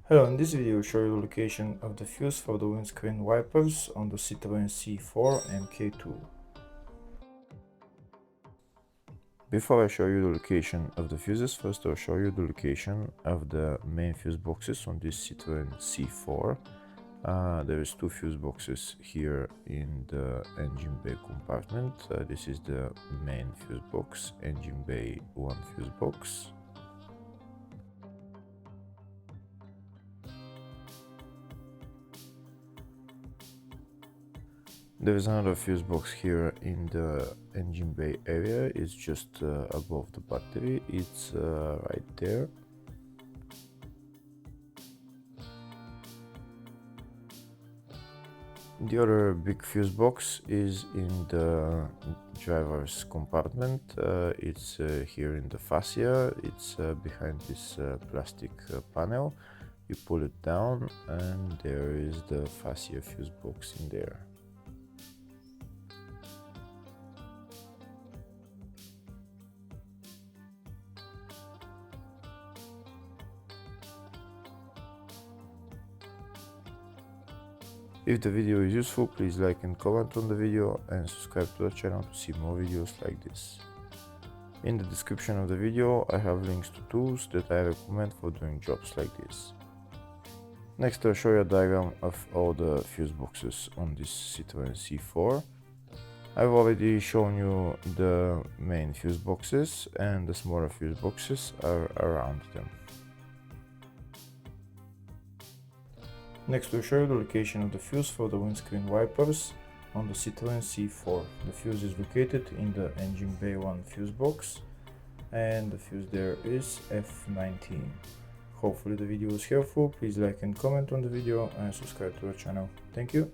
Hello, in this video I'll show you the location of the fuse for the windscreen wipers on the Citroen C4 MK2. Before I show you the location of the fuses, first I'll show you the location of the main fuse boxes on this Citroen C4. There is two fuse boxes here in the engine bay compartment. This is the main fuse box, engine bay 1 fuse box. There is another fuse box here in the engine bay area. It's just above the battery. It's right there. The other big fuse box is in the driver's compartment. It's here in the fascia. It's behind this plastic panel. You pull it down and there is the fascia fuse box in there. If the video is useful, please like and comment on the video and subscribe to the channel to see more videos like this. In the description of the video I have links to tools that I recommend for doing jobs like this. Next I'll show you a diagram of all the fuse boxes on this Citroen C4. I've already shown you the main fuse boxes and the smaller fuse boxes are around them. Next we'll show you the location of the fuse for the windscreen wipers on the Citroen C4. The fuse is located in the engine bay 1 fuse box and the fuse there is F19. Hopefully the video was helpful. Please like and comment on the video and subscribe to the channel. Thank you.